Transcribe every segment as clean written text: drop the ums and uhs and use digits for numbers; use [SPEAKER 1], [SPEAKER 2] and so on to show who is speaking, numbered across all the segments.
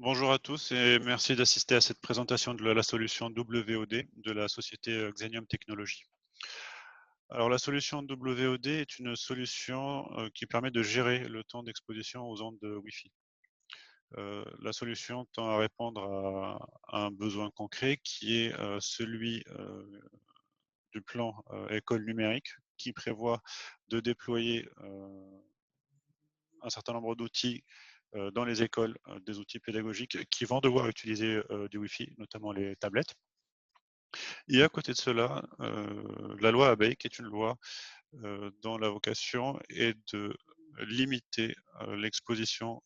[SPEAKER 1] Bonjour à tous et merci d'assister à cette présentation de la solution WOD de la société Xenium Technologies. Alors la solution WOD est une solution qui permet de gérer le temps d'exposition aux ondes de Wi-Fi. La solution tend à répondre à un besoin concret qui est celui du plan école numérique qui prévoit de déployer un certain nombre d'outils dans les écoles, des outils pédagogiques qui vont devoir utiliser du Wi-Fi, notamment les tablettes. Et à côté de cela, la loi Abeille, qui est une loi dont la vocation est de limiter l'exposition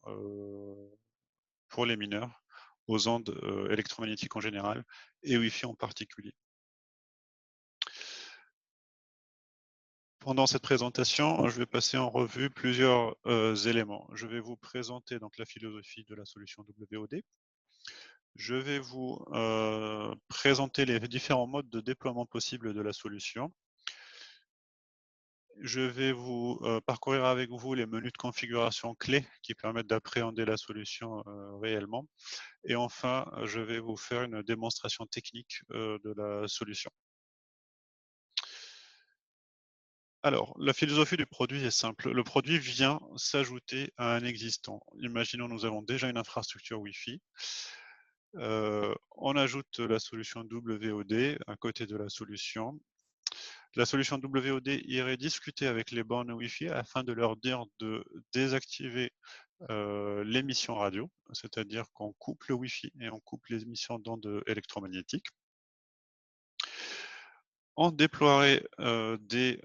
[SPEAKER 1] pour les mineurs aux ondes électromagnétiques en général et Wi-Fi en particulier. Pendant cette présentation, je vais passer en revue plusieurs éléments. Je vais vous présenter donc la philosophie de la solution WOD. Je vais vous présenter les différents modes de déploiement possibles de la solution. Je vais vous parcourir avec vous les menus de configuration clés qui permettent d'appréhender la solution réellement. Et enfin, je vais vous faire une démonstration technique de la solution. Alors, la philosophie du produit est simple. Le produit vient s'ajouter à un existant. Imaginons, nous avons déjà une infrastructure Wi-Fi. On ajoute la solution WOD à côté de la solution. La solution WOD irait discuter avec les bornes Wi-Fi afin de leur dire de désactiver l'émission radio, c'est-à-dire qu'on coupe le Wi-Fi et on coupe les émissions d'ondes électromagnétiques. On déploierait des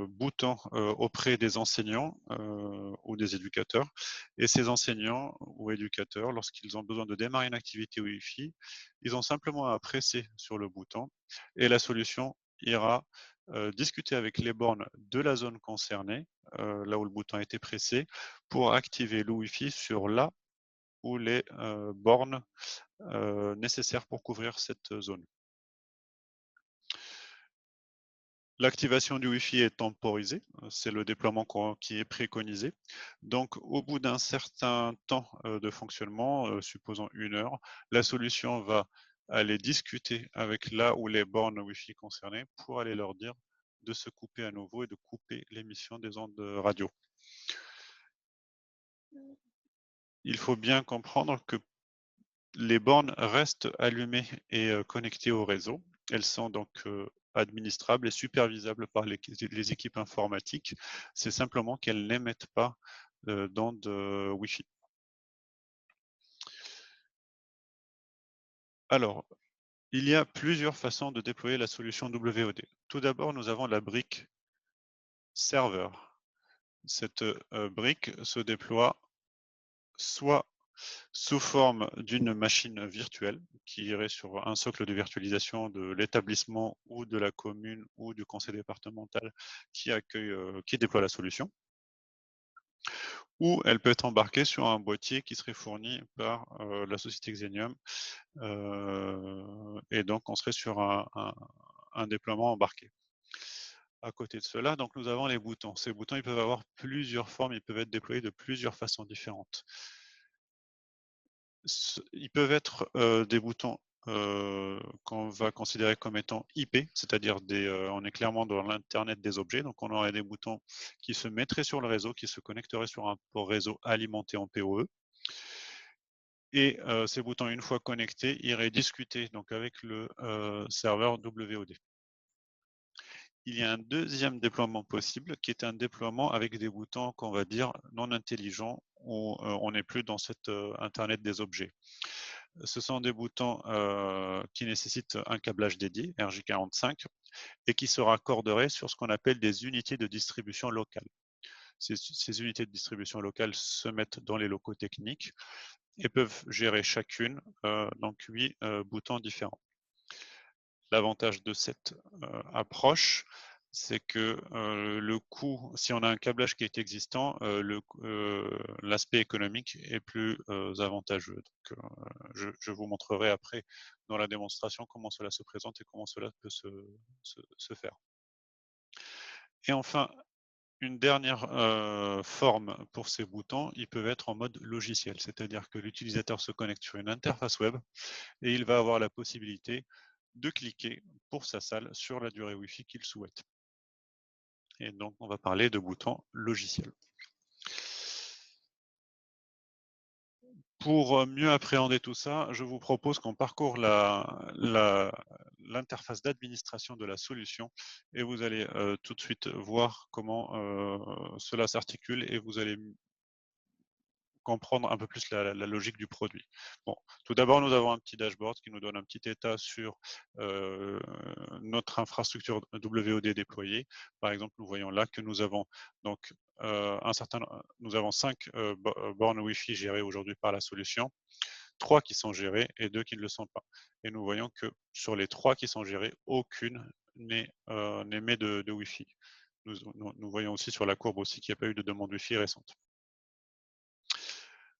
[SPEAKER 1] boutons auprès des enseignants ou des éducateurs. Et ces enseignants ou éducateurs, lorsqu'ils ont besoin de démarrer une activité Wi-Fi, ils ont simplement à presser sur le bouton et la solution ira discuter avec les bornes de la zone concernée, là où le bouton a été pressé, pour activer le Wi-Fi sur là où les bornes nécessaires pour couvrir cette zone. L'activation du Wi-Fi est temporisée, c'est le déploiement qui est préconisé. Donc, au bout d'un certain temps de fonctionnement, supposons 1 heure, la solution va aller discuter avec là où les bornes Wi-Fi concernées pour aller leur dire de se couper à nouveau et de couper l'émission des ondes radio. Il faut bien comprendre que les bornes restent allumées et connectées au réseau. Elles sont donc administrables et supervisables par les équipes informatiques. C'est simplement qu'elles n'émettent pas d'ondes Wi-Fi. Alors, il y a plusieurs façons de déployer la solution WOD. Tout d'abord, nous avons la brique serveur. Cette brique se déploie soit sous forme d'une machine virtuelle qui irait sur un socle de virtualisation de l'établissement ou de la commune ou du conseil départemental qui accueille, qui déploie la solution. Ou elle peut être embarquée sur un boîtier qui serait fourni par la société Xenium. Et donc on serait sur un déploiement embarqué. À côté de cela, donc nous avons les boutons. Ces boutons, ils peuvent avoir plusieurs formes, ils peuvent être déployés de plusieurs façons différentes. Ils peuvent être des boutons qu'on va considérer comme étant IP, c'est-à-dire on est clairement dans l'internet des objets, donc on aurait des boutons qui se mettraient sur le réseau, qui se connecteraient sur un port réseau alimenté en PoE. Et ces boutons, une fois connectés, iraient discuter donc avec le serveur WOD. Il y a un deuxième déploiement possible qui est un déploiement avec des boutons qu'on va dire non intelligents où on n'est plus dans cet internet des objets. Ce sont des boutons qui nécessitent un câblage dédié, RJ45, et qui se raccorderaient sur ce qu'on appelle des unités de distribution locale. Ces unités de distribution locale se mettent dans les locaux techniques et peuvent gérer chacune donc 8 boutons différents. L'avantage de cette approche, c'est que le coût, si on a un câblage qui est existant, l'aspect économique est plus avantageux. Donc, je vous montrerai après dans la démonstration comment cela se présente et comment cela peut se faire. Et enfin, Une dernière forme pour ces boutons, ils peuvent être en mode logiciel, c'est-à-dire que l'utilisateur se connecte sur une interface web et il va avoir la possibilité de cliquer pour sa salle sur la durée Wi-Fi qu'il souhaite. Et donc, on va parler de boutons logiciels. Pour mieux appréhender tout ça, je vous propose qu'on parcourt l'interface d'administration de la solution et vous allez tout de suite voir comment cela s'articule et vous allez comprendre un peu plus la logique du produit. Bon, tout d'abord, nous avons un petit dashboard qui nous donne un petit état sur notre infrastructure WOD déployée. Par exemple, nous voyons là que nous avons donc nous avons 5 bornes Wi-Fi gérées aujourd'hui par la solution, 3 qui sont gérées et 2 qui ne le sont pas. Et nous voyons que sur les 3 qui sont gérées, aucune n'émet de Wi-Fi. Nous voyons aussi sur la courbe aussi qu'il n'y a pas eu de demande Wi-Fi récente.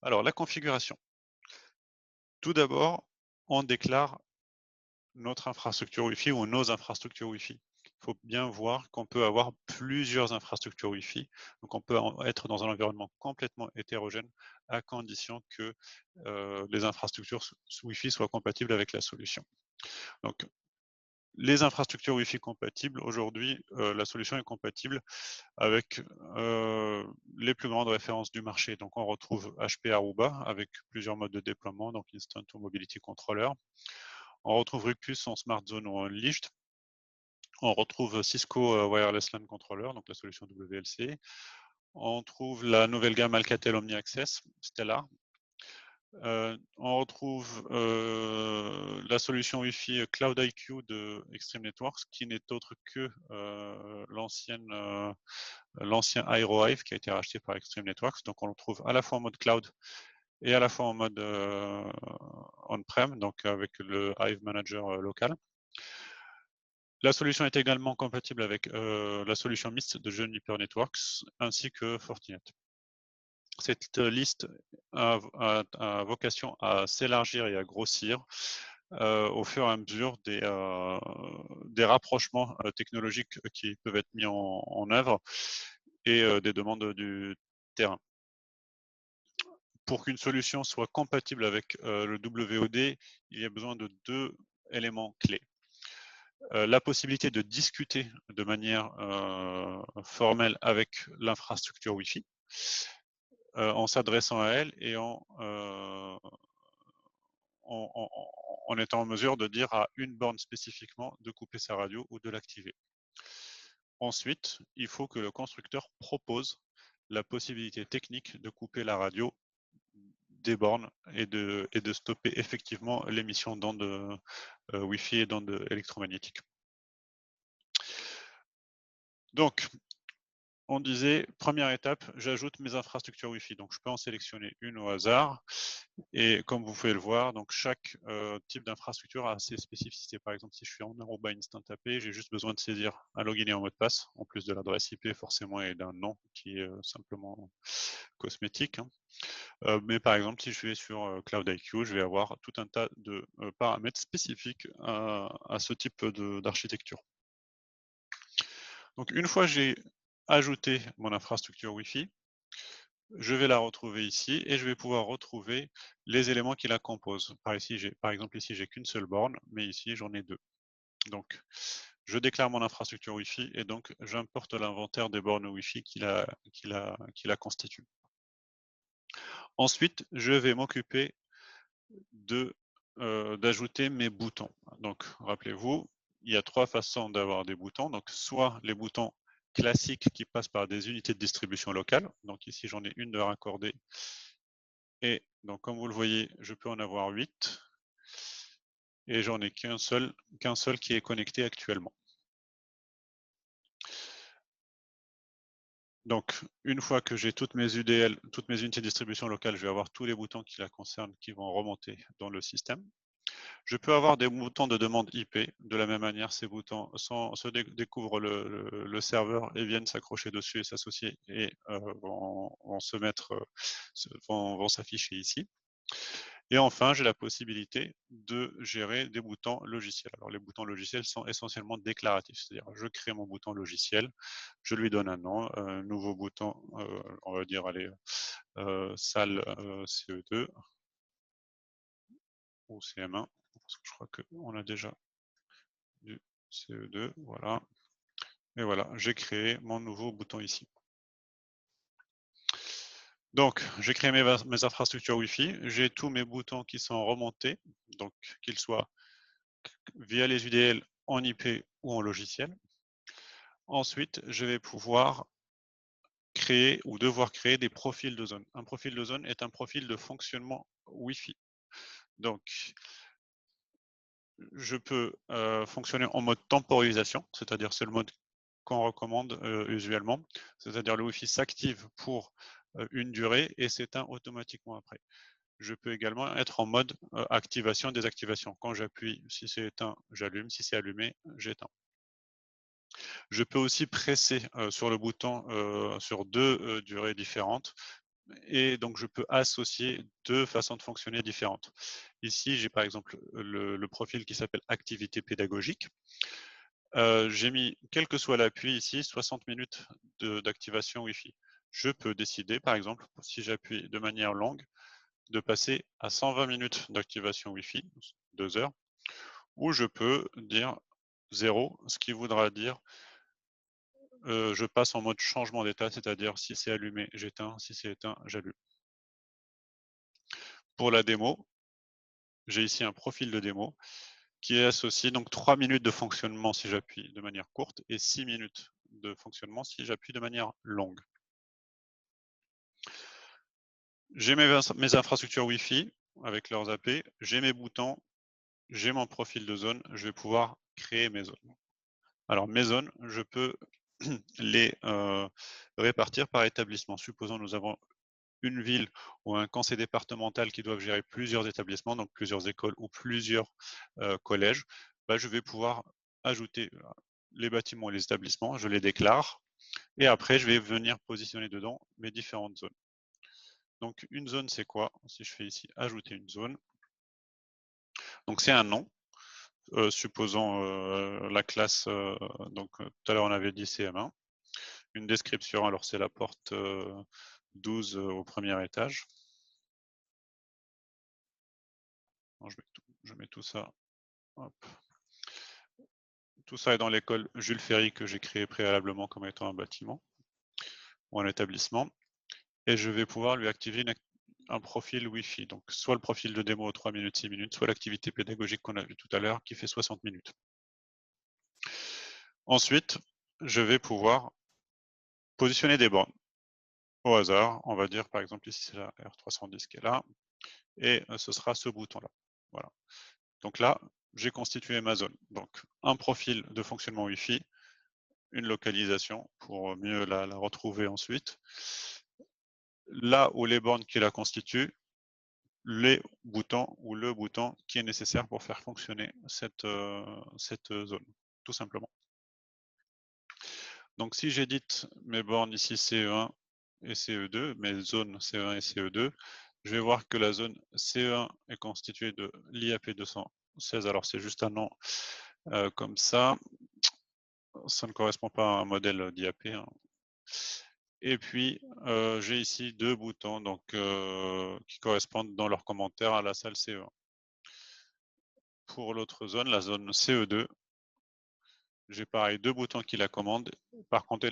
[SPEAKER 1] Alors, la configuration. Tout d'abord, on déclare notre infrastructure Wi-Fi ou nos infrastructures Wi-Fi. Il faut bien voir qu'on peut avoir plusieurs infrastructures Wi-Fi. Donc, on peut être dans un environnement complètement hétérogène à condition que les infrastructures Wi-Fi soient compatibles avec la solution. Donc, les infrastructures Wi-Fi compatibles, aujourd'hui, la solution est compatible avec les plus grandes références du marché. Donc, on retrouve HP Aruba avec plusieurs modes de déploiement, donc Instant Mobility Controller. On retrouve Ruckus en Smart Zone ou Unleashed. On retrouve Cisco Wireless LAN Controller, donc la solution WLC. On trouve la nouvelle gamme Alcatel Omni Access, Stellar. On retrouve la solution Wi-Fi Cloud IQ de Extreme Networks, qui n'est autre que l'ancien AeroHive qui a été racheté par Extreme Networks. Donc on le trouve à la fois en mode cloud et à la fois en mode on-prem, donc avec le Hive Manager local. La solution est également compatible avec la solution Mist de Juniper Networks ainsi que Fortinet. Cette liste a vocation à s'élargir et à grossir au fur et à mesure des rapprochements technologiques qui peuvent être mis en œuvre et des demandes du terrain. Pour qu'une solution soit compatible avec le WOD, il y a besoin de 2 éléments clés. La possibilité de discuter de manière formelle avec l'infrastructure Wi-Fi en s'adressant à elle et en étant en mesure de dire à une borne spécifiquement de couper sa radio ou de l'activer. Ensuite, il faut que le constructeur propose la possibilité technique de couper la radio des bornes et de stopper effectivement l'émission d'ondes Wi-Fi et d'ondes électromagnétiques. Donc, on disait, première étape, j'ajoute mes infrastructures Wi-Fi. Donc, je peux en sélectionner une au hasard. Et comme vous pouvez le voir, donc chaque type d'infrastructure a ses spécificités. Par exemple, si je suis en Aruba Instant AP, j'ai juste besoin de saisir un login et un mot de passe, en plus de l'adresse IP forcément et d'un nom qui est simplement cosmétique. Mais par exemple, si je vais sur Cloud IQ, je vais avoir tout un tas de paramètres spécifiques à ce type d'architecture. Donc, une fois que j'ai ajouté mon infrastructure Wi-Fi, je vais la retrouver ici et je vais pouvoir retrouver les éléments qui la composent. Par exemple, ici, j'ai qu'une seule borne, mais ici, j'en ai 2. Donc, je déclare mon infrastructure Wi-Fi et donc j'importe l'inventaire des bornes Wi-Fi qui la constituent. Ensuite, je vais m'occuper d'ajouter mes boutons. Donc, rappelez-vous, il y a 3 façons d'avoir des boutons. Donc, soit les boutons classiques qui passent par des unités de distribution locale. Donc ici, j'en ai une de raccordée. Et donc, comme vous le voyez, je peux en avoir 8. Et j'en ai qu'un seul qui est connecté actuellement. Donc, une fois que j'ai toutes mes UDL, toutes mes unités de distribution locale, je vais avoir tous les boutons qui la concernent qui vont remonter dans le système. Je peux avoir des boutons de demande IP. De la même manière, ces boutons découvrent le serveur et viennent s'accrocher dessus et s'associer et vont s'afficher ici. Et enfin, j'ai la possibilité de gérer des boutons logiciels. Alors, les boutons logiciels sont essentiellement déclaratifs, c'est-à-dire je crée mon bouton logiciel, je lui donne un nom, un nouveau bouton, on va dire, allez, salle CE2 ou CM1, parce que je crois qu'on a déjà du CE2, voilà. Et voilà, j'ai créé mon nouveau bouton ici. Donc, j'ai créé mes infrastructures Wi-Fi, j'ai tous mes boutons qui sont remontés, donc qu'ils soient via les UDL en IP ou en logiciel. Ensuite, je vais pouvoir créer ou devoir créer des profils de zone. Un profil de zone est un profil de fonctionnement Wi-Fi. Donc, je peux fonctionner en mode temporisation, c'est-à-dire c'est le mode qu'on recommande usuellement, c'est-à-dire le Wi-Fi s'active pour une durée et s'éteint automatiquement après. Je peux également être en mode activation, désactivation. Quand j'appuie, si c'est éteint, j'allume, si c'est allumé, j'éteins. Je peux aussi presser sur le bouton sur deux durées différentes et donc je peux associer deux façons de fonctionner différentes. Ici, j'ai par exemple le profil qui s'appelle activité pédagogique. J'ai mis, quel que soit l'appui ici, 60 minutes d'activation Wi-Fi. Je peux décider, par exemple, si j'appuie de manière longue, de passer à 120 minutes d'activation Wi-Fi, 2 heures, ou je peux dire 0, ce qui voudra dire je passe en mode changement d'état, c'est-à-dire si c'est allumé, j'éteins, si c'est éteint, j'allume. Pour la démo, j'ai ici un profil de démo qui est associé, donc 3 minutes de fonctionnement si j'appuie de manière courte et 6 minutes de fonctionnement si j'appuie de manière longue. J'ai mes infrastructures Wi-Fi avec leurs AP, j'ai mes boutons, j'ai mon profil de zone, je vais pouvoir créer mes zones. Alors mes zones, je peux les répartir par établissement. Supposons nous avons une ville ou un conseil départemental qui doivent gérer plusieurs établissements, donc plusieurs écoles ou plusieurs collèges, bah, je vais pouvoir ajouter les bâtiments et les établissements, je les déclare, et après je vais venir positionner dedans mes différentes zones. Donc une zone, c'est quoi? Si je fais ici ajouter une zone, donc c'est un nom. Supposons la classe, donc tout à l'heure on avait dit CM1, une description, alors c'est la porte 12 au premier étage. Non, je mets tout ça, hop. Tout ça est dans l'école Jules Ferry que j'ai créé préalablement comme étant un bâtiment ou un établissement. Et je vais pouvoir lui activer un profil Wi-Fi. Donc, soit le profil de démo 3 minutes, 6 minutes, soit l'activité pédagogique qu'on a vu tout à l'heure qui fait 60 minutes. Ensuite, je vais pouvoir positionner des bornes au hasard. On va dire, par exemple, ici, c'est la R310 qui est là. Et ce sera ce bouton-là. Voilà. Donc là, j'ai constitué ma zone. Donc, un profil de fonctionnement Wi-Fi, une localisation pour mieux la retrouver ensuite. Là où les bornes qui la constituent, les boutons ou le bouton qui est nécessaire pour faire fonctionner cette zone, tout simplement. Donc si j'édite mes bornes ici CE1 et CE2, mes zones CE1 et CE2, je vais voir que la zone CE1 est constituée de l'IAP 216. Alors c'est juste un nom comme ça ne correspond pas à un modèle d'IAP. Hein. Et puis, j'ai ici deux boutons donc, qui correspondent dans leurs commentaires à la salle CE1. Pour l'autre zone, la zone CE2, j'ai pareil deux boutons qui la commandent. Par contre,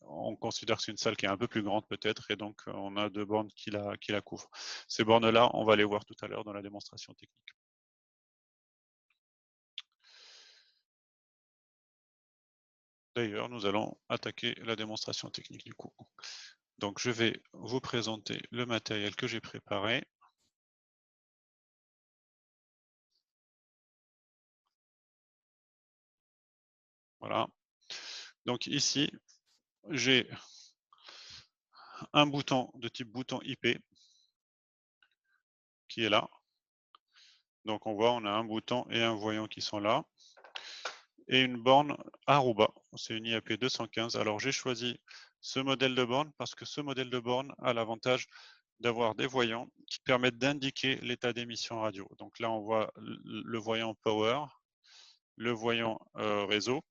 [SPEAKER 1] on considère que c'est une salle qui est un peu plus grande peut-être, et donc on a deux bornes qui la couvrent. Ces bornes-là, on va les voir tout à l'heure dans la démonstration technique. D'ailleurs, nous allons attaquer la démonstration technique du coup. Donc, je vais vous présenter le matériel que j'ai préparé. Voilà. Donc ici, j'ai un bouton de type bouton IP qui est là. Donc on voit, on a un bouton et un voyant qui sont là. Et une borne Aruba, c'est une IAP 215. Alors j'ai choisi ce modèle de borne parce que ce modèle de borne a l'avantage d'avoir des voyants qui permettent d'indiquer l'état d'émission radio. Donc là, on voit le voyant power, le voyant réseau,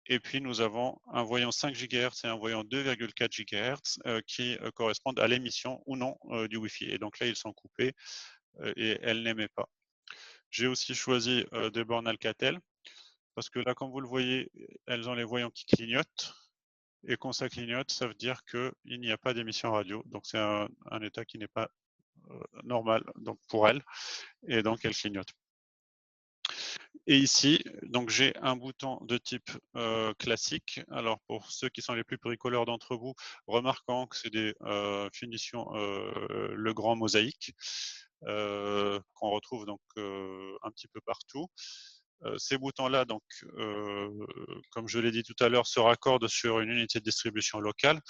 [SPEAKER 1] et puis nous avons un voyant 5 GHz et un voyant 2,4 GHz qui correspondent à l'émission ou non du Wi-Fi. Et donc là, ils sont coupés et elles n'émettent pas. J'ai aussi choisi des bornes Alcatel parce que là, comme vous le voyez, elles ont les voyants qui clignotent. Et quand ça clignote, ça veut dire qu'il n'y a pas d'émission radio. Donc c'est un état qui n'est pas normal donc pour elles. Et donc elles clignotent. Et ici, donc j'ai un bouton de type classique. Alors pour ceux qui sont les plus bricoleurs d'entre vous, remarquant que c'est des finitions le grand mosaïque qu'on retrouve donc un petit peu partout. Ces boutons-là, donc, comme je l'ai dit tout à l'heure, se raccordent sur une unité de distribution locale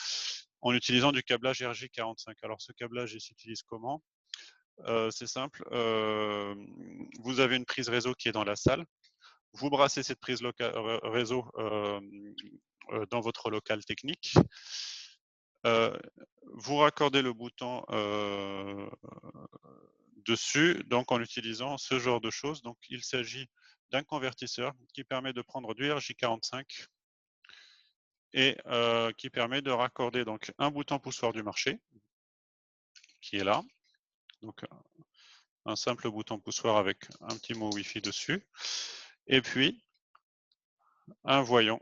[SPEAKER 1] en utilisant du câblage RJ45. Alors ce câblage, il s'utilise comment? C'est simple. Vous avez une prise réseau qui est dans la salle. Vous brassez cette prise réseau dans votre local technique. Vous raccordez le bouton dessus, donc en utilisant ce genre de choses. Donc il s'agit d'un convertisseur qui permet de prendre du RJ45 et qui permet de raccorder donc un bouton poussoir du marché qui est là. Donc un simple bouton poussoir avec un petit mot Wi-Fi dessus. Et puis un voyant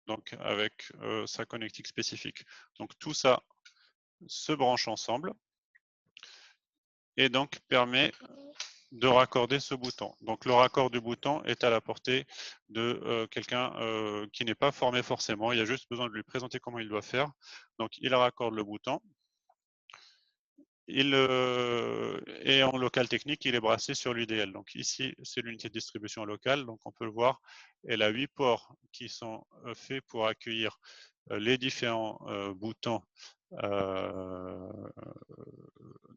[SPEAKER 1] donc avec sa connectique spécifique. Donc tout ça se branche ensemble et donc permet de raccorder ce bouton. Donc le raccord du bouton est à la portée de quelqu'un qui n'est pas formé forcément, il y a juste besoin de lui présenter comment il doit faire. Donc il raccorde le bouton. Et en local technique, il est brassé sur l'UDL. Donc ici, c'est l'unité de distribution locale. Donc on peut le voir, elle a 8 ports qui sont faits pour accueillir les différents boutons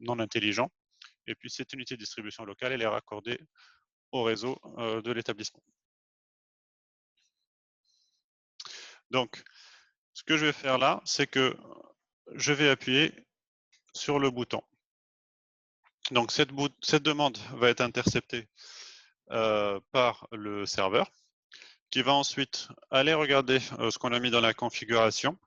[SPEAKER 1] non intelligents. Et puis cette unité de distribution locale, elle est raccordée au réseau de l'établissement. Donc, ce que je vais faire là, c'est que je vais appuyer sur le bouton. Donc cette demande va être interceptée par le serveur qui va ensuite aller regarder ce qu'on a mis dans la configuration.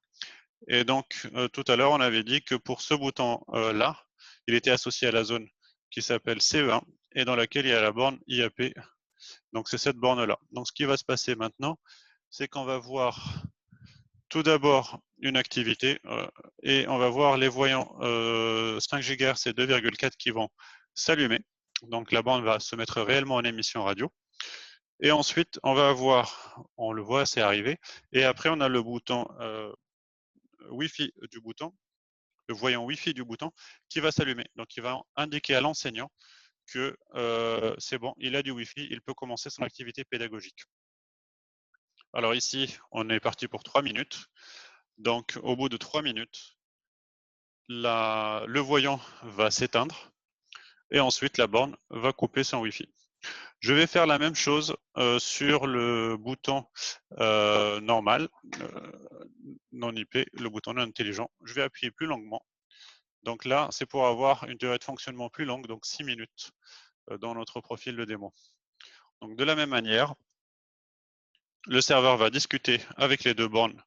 [SPEAKER 1] Et donc tout à l'heure, on avait dit que pour ce bouton-là, il était associé à la zone qui s'appelle CE1 et dans laquelle il y a la borne IAP. Donc c'est cette borne-là. Donc ce qui va se passer maintenant, c'est qu'on va voir tout d'abord une activité et on va voir les voyants 5 GHz et 2,4 qui vont s'allumer. Donc la borne va se mettre réellement en émission radio. Et ensuite, on va avoir, on le voit, c'est arrivé. Et après, on a le bouton Wi-Fi du bouton, le voyant Wi-Fi du bouton qui va s'allumer. Donc il va indiquer à l'enseignant que c'est bon, il a du Wi-Fi, il peut commencer son activité pédagogique. Alors ici, on est parti pour 3 minutes. Donc au bout de 3 minutes, le voyant va s'éteindre et ensuite la borne va couper son Wi-Fi. Je vais faire la même chose sur le bouton normal, non IP, le bouton non intelligent. Je vais appuyer plus longuement. Donc là, c'est pour avoir une durée de fonctionnement plus longue, donc 6 minutes dans notre profil de démo. Donc de la même manière, le serveur va discuter avec les deux bornes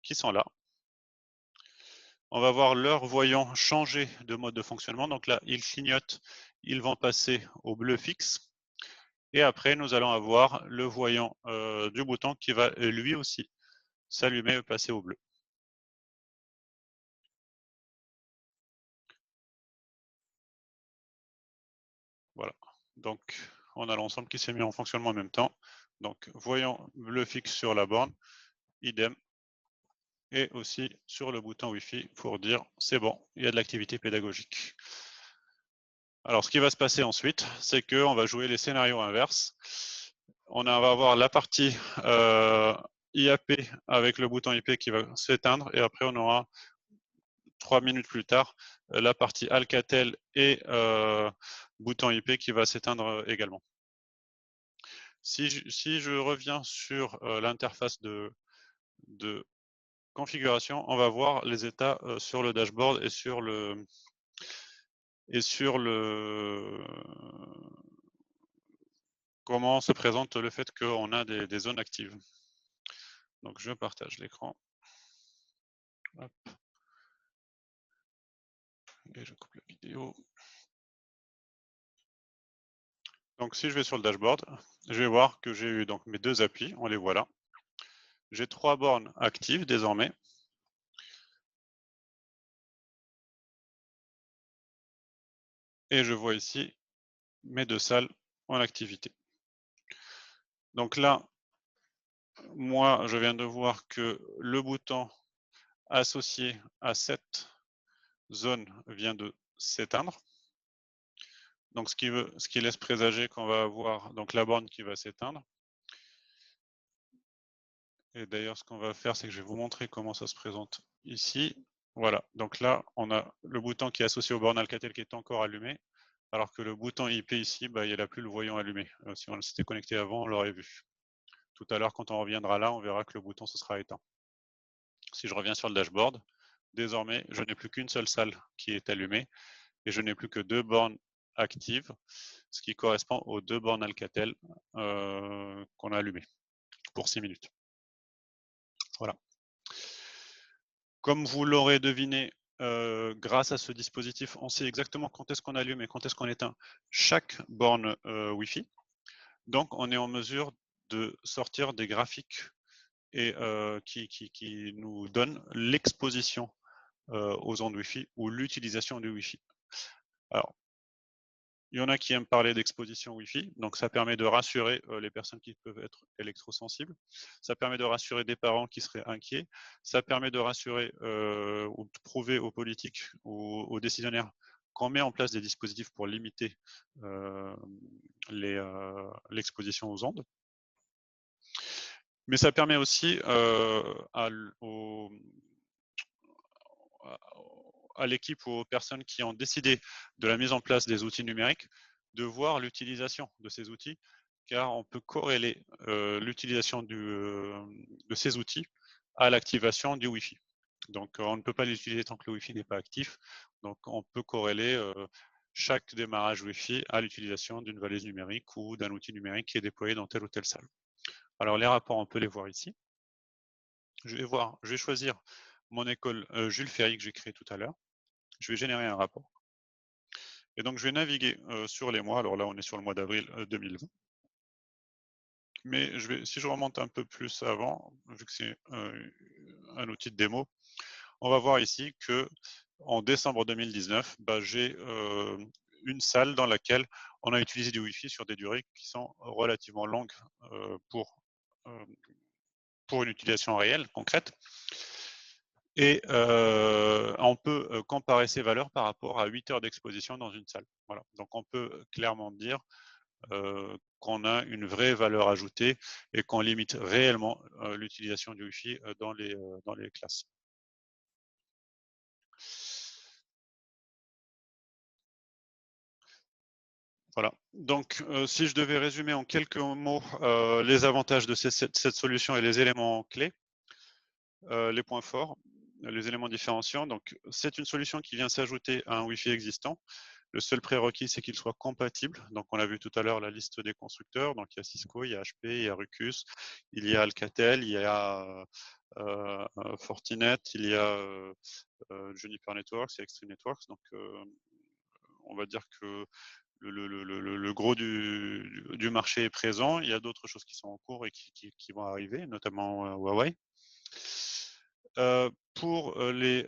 [SPEAKER 1] qui sont là. On va voir leur voyant changer de mode de fonctionnement. Donc là, ils clignotent, ils vont passer au bleu fixe. Et après, nous allons avoir le voyant du bouton qui va lui aussi s'allumer et passer au bleu. Voilà. Donc, on a l'ensemble qui s'est mis en fonctionnement en même temps. Donc, voyant bleu fixe sur la borne, idem. Et aussi sur le bouton Wi-Fi pour dire c'est bon, il y a de l'activité pédagogique. Alors, ce qui va se passer ensuite, c'est qu'on va jouer les scénarios inverses. On va avoir la partie IAP avec le bouton IP qui va s'éteindre et après on aura 3 minutes plus tard la partie Alcatel et bouton IP qui va s'éteindre également. Si je reviens sur l'interface de configuration, on va voir les états sur le dashboard et sur le et sur comment se présente le fait qu'on a des zones actives. Donc je partage l'écran. Et je coupe la vidéo. Donc si je vais sur le dashboard, je vais voir que j'ai eu donc mes deux appuis, on les voit là. J'ai 3 bornes actives désormais. Et je vois ici mes 2 salles en activité. Donc là, moi, je viens de voir que le bouton associé à cette zone vient de s'éteindre. Donc ce qui laisse présager qu'on va avoir donc la borne qui va s'éteindre. Et d'ailleurs, ce qu'on va faire, c'est que je vais vous montrer comment ça se présente ici. Voilà, donc là, on a le bouton qui est associé aux bornes Alcatel qui est encore allumé, alors que le bouton IP ici, bah, il n'a plus le voyant allumé. Si on s'était connecté avant, on l'aurait vu. Tout à l'heure, quand on reviendra là, on verra que le bouton se sera éteint. Si je reviens sur le dashboard, désormais, je n'ai plus qu'une seule salle qui est allumée et je n'ai plus que 2 bornes actives, ce qui correspond aux 2 bornes Alcatel qu'on a allumées pour 6 minutes. Voilà. Comme vous l'aurez deviné, grâce à ce dispositif, on sait exactement quand est-ce qu'on allume et quand est-ce qu'on éteint chaque borne Wi-Fi. Donc, on est en mesure de sortir des graphiques et qui nous donnent l'exposition aux ondes Wi-Fi ou l'utilisation du Wi-Fi. Alors, il y en a qui aiment parler d'exposition Wi-Fi, donc ça permet de rassurer les personnes qui peuvent être électrosensibles. Ça permet de rassurer des parents qui seraient inquiets. Ça permet de rassurer ou de prouver aux politiques ou aux décisionnaires qu'on met en place des dispositifs pour limiter l'exposition aux ondes. Mais ça permet aussi à l'équipe ou aux personnes qui ont décidé de la mise en place des outils numériques de voir l'utilisation de ces outils, car on peut corréler l'utilisation de ces outils à l'activation du Wi-Fi. Donc on ne peut pas l'utiliser tant que le Wi-Fi n'est pas actif. Donc on peut corréler chaque démarrage Wi-Fi à l'utilisation d'une valise numérique ou d'un outil numérique qui est déployé dans telle ou telle salle. Alors les rapports, on peut les voir ici. Je vais choisir mon école Jules Ferry que j'ai créé tout à l'heure. Je vais générer un rapport. Et donc, je vais naviguer sur les mois. Alors là, on est sur le mois d'avril 2020. Mais si je remonte un peu plus avant, vu que c'est un outil de démo, on va voir ici que en décembre 2019, bah, j'ai une salle dans laquelle on a utilisé du Wi-Fi sur des durées qui sont relativement longues pour une utilisation réelle, concrète. Et on peut comparer ces valeurs par rapport à 8 heures d'exposition dans une salle. Voilà. Donc on peut clairement dire qu'on a une vraie valeur ajoutée et qu'on limite réellement l'utilisation du Wi-Fi dans les classes. Voilà. Donc, si je devais résumer en quelques mots les avantages de cette solution et les éléments clés, les points forts, les éléments différenciants. Donc, c'est une solution qui vient s'ajouter à un Wi-Fi existant. Le seul prérequis, c'est qu'il soit compatible. Donc, on a vu tout à l'heure la liste des constructeurs. Donc, il y a Cisco, il y a HP, il y a Ruckus, il y a Alcatel, il y a Fortinet, il y a Juniper Networks et Extreme Networks. Donc, on va dire que le gros du marché est présent. Il y a d'autres choses qui sont en cours et qui vont arriver, notamment Huawei. Pour les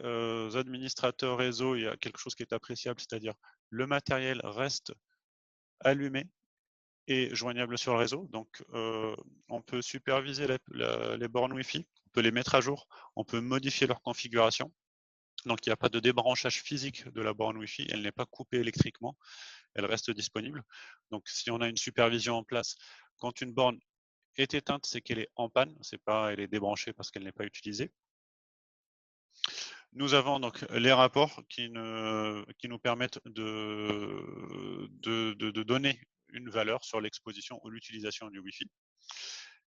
[SPEAKER 1] administrateurs réseau, il y a quelque chose qui est appréciable, c'est-à-dire le matériel reste allumé et joignable sur le réseau. Donc, on peut superviser les bornes Wi-Fi, on peut les mettre à jour, on peut modifier leur configuration. Donc, il n'y a pas de débranchage physique de la borne Wi-Fi, elle n'est pas coupée électriquement, elle reste disponible. Donc, si on a une supervision en place, quand une borne est éteinte, c'est qu'elle est en panne, c'est pas elle est débranchée parce qu'elle n'est pas utilisée. Nous avons donc les rapports qui nous permettent de donner une valeur sur l'exposition ou l'utilisation du Wi-Fi.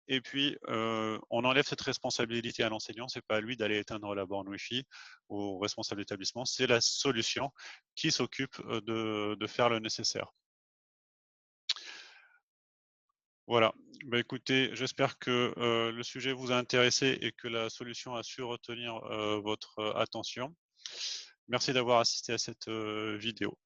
[SPEAKER 1] Et puis, on enlève cette responsabilité à l'enseignant. C'est pas à lui d'aller éteindre la borne Wi-Fi ou au responsable d'établissement. C'est la solution qui s'occupe de faire le nécessaire. Voilà. Bah, écoutez, j'espère que le sujet vous a intéressé et que la solution a su retenir votre attention. Merci d'avoir assisté à cette vidéo.